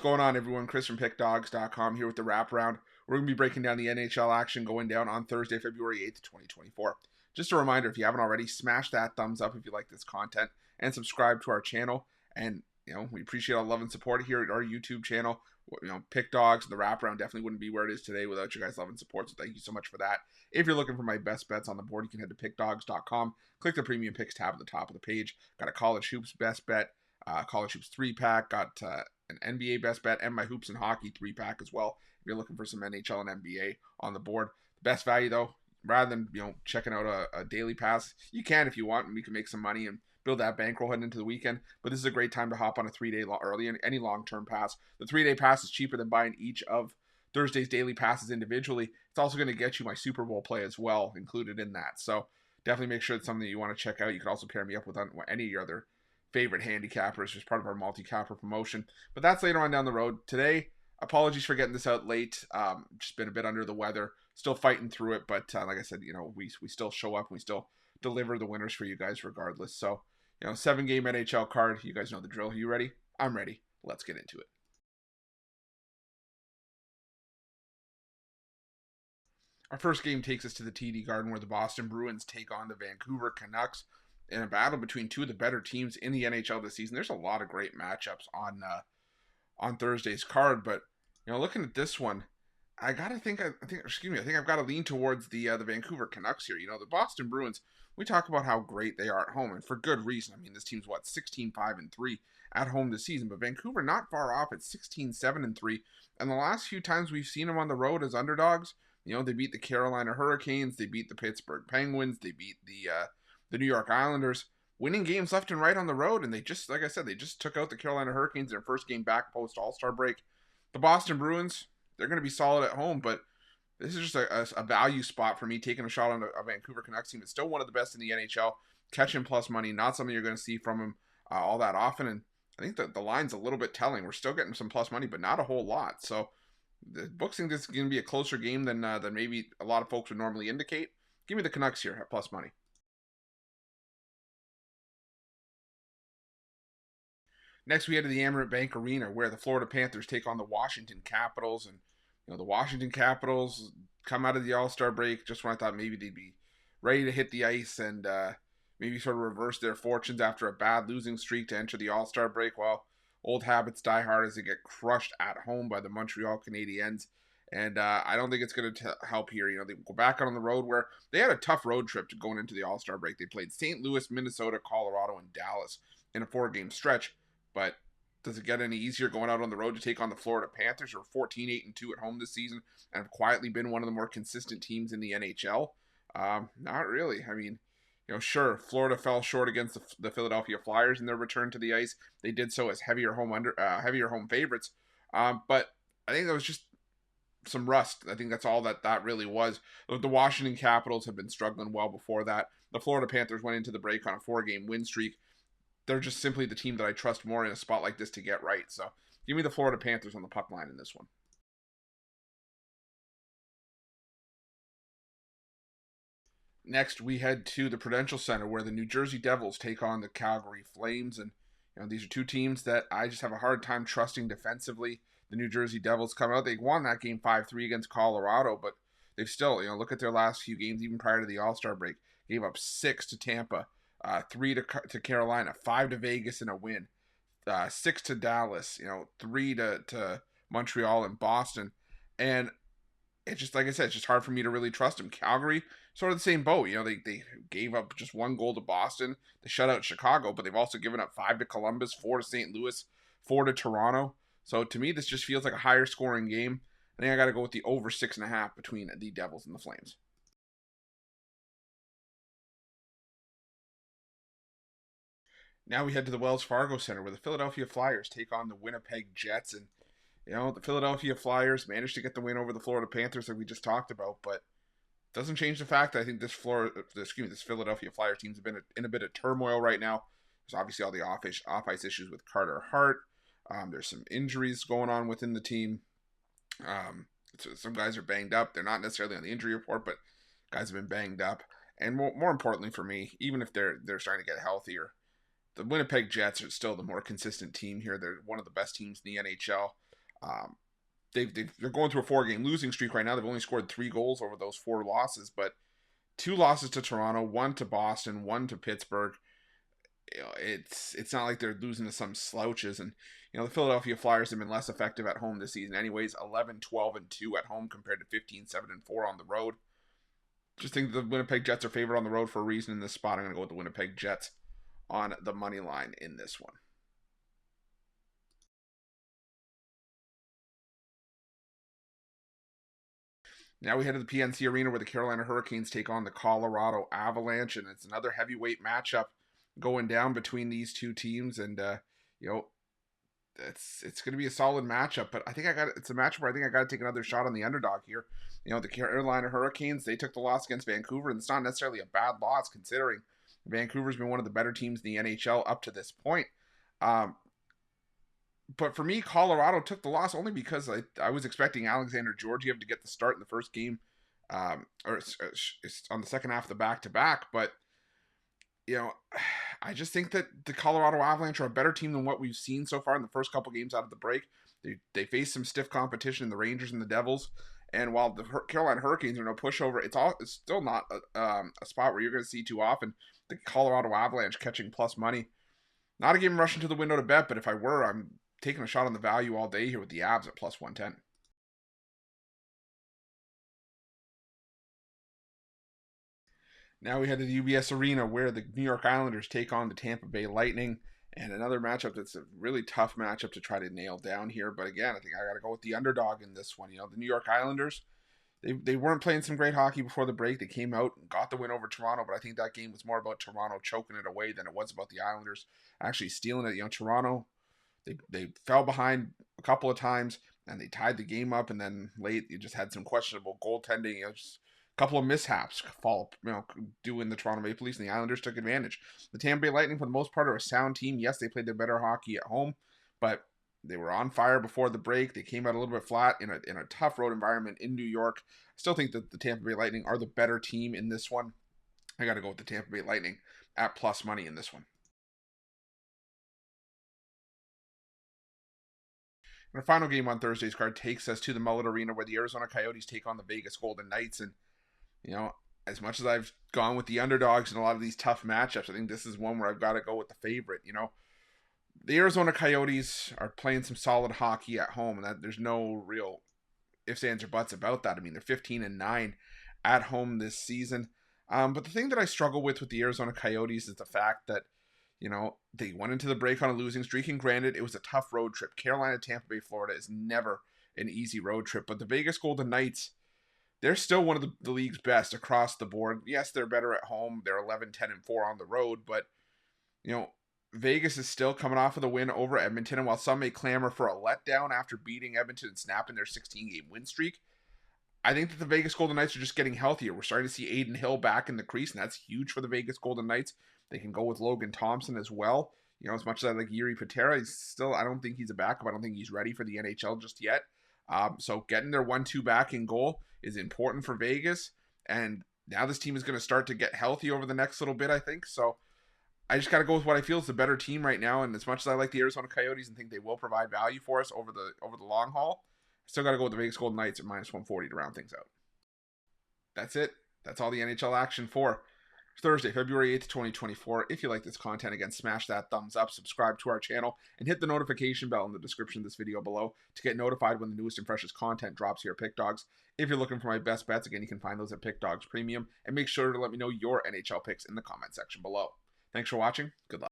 What's going on, everyone? Chris from Pickdawgz.com here with the Wraparound. We're going to be breaking down the NHL action going down on Thursday, February 8th, 2024. Just a reminder, if you haven't already, smash that thumbs up if you like this content and subscribe to our channel. And, we appreciate all love and support here at our YouTube channel. Pick Dawgz and the Wraparound definitely wouldn't be where it is today without you guys' love and support. So thank you so much for that. If you're looking for my best bets on the board, you can head to Pickdawgz.com. Click the Premium Picks tab at the top of the page. Got a College Hoops best bet, College Hoops 3-pack. Got an NBA best bet and my Hoops and Hockey 3-pack as well. If you're looking for some NHL and NBA on the board. The best value, though, rather than checking out a daily pass, you can if you want, and we can make some money and build that bankroll heading into the weekend. But this is a great time to hop on a 3-day early, any long-term pass. The 3-day pass is cheaper than buying each of Thursday's daily passes individually. It's also going to get you my Super Bowl play as well included in that. So definitely make sure it's something that you want to check out. You can also pair me up with any of your other favorite handicappers as part of our multi-capper promotion. But that's later on down the road. Today, apologies for getting this out late. Just been a bit under the weather. Still fighting through it. But like I said, we still show up and we still deliver the winners for you guys regardless. So, 7-game NHL card. You guys know the drill. Are you ready? I'm ready. Let's get into it. Our first game takes us to the TD Garden where the Boston Bruins take on the Vancouver Canucks in a battle between two of the better teams in the NHL this season. There's a lot of great matchups on Thursday's card, but looking at this one, I think I've got to lean towards the Vancouver Canucks here. The Boston Bruins, we talk about how great they are at home, and for good reason. I mean, this team's 16-5-3 at home this season, but Vancouver not far off at 16-7-3. And the last few times we've seen them on the road as underdogs, they beat the Carolina Hurricanes, they beat the Pittsburgh Penguins, they beat the New York Islanders, winning games left and right on the road, and they just, like I said, they just took out the Carolina Hurricanes in their first game back post All-Star break. The Boston Bruins, they're going to be solid at home, but this is just a value spot for me, taking a shot on a Vancouver Canucks team. It's still one of the best in the NHL, catching plus money, not something you're going to see from them all that often, and I think that the line's a little bit telling. We're still getting some plus money, but not a whole lot, so the books think this is going to be a closer game than maybe a lot of folks would normally indicate. Give me the Canucks here at plus money. Next, we head to the Amerant Bank Arena, where the Florida Panthers take on the Washington Capitals. And, the Washington Capitals come out of the All-Star break just when I thought maybe they'd be ready to hit the ice and maybe sort of reverse their fortunes after a bad losing streak to enter the All-Star break. Well, old habits die hard as they get crushed at home by the Montreal Canadiens. And I don't think it's going to help here. They go back on the road where they had a tough road trip to going into the All-Star break. They played St. Louis, Minnesota, Colorado, and Dallas in a 4-game stretch. But does it get any easier going out on the road to take on the Florida Panthers, who are 14-8-2 at home this season and have quietly been one of the more consistent teams in the NHL? Not really. I mean, sure, Florida fell short against the Philadelphia Flyers in their return to the ice. They did so as heavier home favorites. But I think that was just some rust. I think that's all that really was. The Washington Capitals have been struggling well before that. The Florida Panthers went into the break on a 4-game win streak. They're just simply the team that I trust more in a spot like this to get right. So give me the Florida Panthers on the puck line in this one. Next, we head to the Prudential Center where the New Jersey Devils take on the Calgary Flames. And these are two teams that I just have a hard time trusting defensively. The New Jersey Devils come out. They won that game 5-3 against Colorado, but they've still, look at their last few games, even prior to the All-Star break. Gave up 6 to Tampa. 3 to Carolina, 5 to Vegas in a win, 6 to Dallas, 3 to Montreal and Boston. And it's just, like I said, it's just hard for me to really trust them. Calgary, sort of the same boat. They gave up just 1 goal to Boston. They shut out Chicago, but they've also given up 5 to Columbus, 4 to St. Louis, 4 to Toronto. So to me, this just feels like a higher scoring game. I think I got to go with the over 6.5 between the Devils and the Flames. Now we head to the Wells Fargo Center where the Philadelphia Flyers take on the Winnipeg Jets. And, the Philadelphia Flyers managed to get the win over the Florida Panthers like we just talked about, but it doesn't change the fact that I think this Philadelphia Flyers team's have been in a bit of turmoil right now. There's obviously all the off-ice issues with Carter Hart. There's some injuries going on within the team. So some guys are banged up. They're not necessarily on the injury report, but guys have been banged up. And more importantly for me, even if they're starting to get healthier, the Winnipeg Jets are still the more consistent team here. They're one of the best teams in the NHL. They're going through a 4-game losing streak right now. They've only scored 3 goals over those 4 losses, but 2 losses to Toronto, 1 to Boston, 1 to Pittsburgh. It's not like they're losing to some slouches. And the Philadelphia Flyers have been less effective at home this season anyways. 11-12-2 at home compared to 15-7-4 on the road. Just think the Winnipeg Jets are favored on the road for a reason in this spot. I'm going to go with the Winnipeg Jets on the money line in this one. Now we head to the PNC Arena where the Carolina Hurricanes take on the Colorado Avalanche, and it's another heavyweight matchup going down between these two teams. And it's going to be a solid matchup. But I think it's a matchup where I think I got to take another shot on the underdog here. The Carolina Hurricanes, they took the loss against Vancouver, and it's not necessarily a bad loss considering Vancouver's been one of the better teams in the NHL up to this point. But for me, Colorado took the loss only because I was expecting Alexander Georgiev to get the start in the first game, or on the second half of the back-to-back. But, I just think that the Colorado Avalanche are a better team than what we've seen so far in the first couple games out of the break. They face some stiff competition in the Rangers and the Devils. And while the Carolina Hurricanes are no pushover, it's still not a spot where you're going to see too often the Colorado Avalanche catching plus money. Not a game rushing to the window to bet, but if I were, I'm taking a shot on the value all day here with the Avs at plus 110. Now we head to the UBS Arena where the New York Islanders take on the Tampa Bay Lightning. And another matchup that's a really tough matchup to try to nail down here. But again, I think I got to go with the underdog in this one. The New York Islanders, they weren't playing some great hockey before the break. They came out and got the win over Toronto, but I think that game was more about Toronto choking it away than it was about the Islanders actually stealing it. Toronto, they fell behind a couple of times and they tied the game up, and then late you just had some questionable goaltending. Just a couple of mishaps doing the Toronto Maple Leafs, and the Islanders took advantage. The Tampa Bay Lightning, for the most part, are a sound team. Yes, they played their better hockey at home, but they were on fire before the break. They came out a little bit flat in a tough road environment in New York. I still think that the Tampa Bay Lightning are the better team in this one. I got to go with the Tampa Bay Lightning at plus money in this one. And our final game on Thursday's card takes us to the Mullet Arena where the Arizona Coyotes take on the Vegas Golden Knights. And, as much as I've gone with the underdogs in a lot of these tough matchups, I think this is one where I've got to go with the favorite. The Arizona Coyotes are playing some solid hockey at home, and that there's no real ifs, ands, or buts about that. I mean, they're 15-9 at home this season. But the thing that I struggle with the Arizona Coyotes is the fact that, they went into the break on a losing streak, and granted, it was a tough road trip. Carolina, Tampa Bay, Florida is never an easy road trip, but the Vegas Golden Knights, they're still one of the league's best across the board. Yes, they're better at home. They're 11-10-4 on the road, but, Vegas is still coming off of the win over Edmonton, and while some may clamor for a letdown after beating Edmonton and snapping their 16-game win streak, I think that the Vegas Golden Knights are just getting healthier. We're starting to see Aiden Hill back in the crease, and that's huge for the Vegas Golden Knights. They can go with Logan Thompson as well. As much as I like Yuri Patera, I don't think he's a backup. I don't think he's ready for the NHL just yet. So getting their 1-2 back in goal is important for Vegas. And now this team is going to start to get healthy over the next little bit, I think. So I just got to go with what I feel is the better team right now. And as much as I like the Arizona Coyotes and think they will provide value for us over the long haul, I still got to go with the Vegas Golden Knights at minus 140 to round things out. That's it. That's all the NHL action for Thursday, February 8th, 2024. If you like this content, again, smash that thumbs up, subscribe to our channel, and hit the notification bell in the description of this video below to get notified when the newest and freshest content drops here at Pick Dawgz. If you're looking for my best bets, again, you can find those at Pick Dawgz Premium, and make sure to let me know your NHL picks in the comment section below. Thanks for watching. Good luck.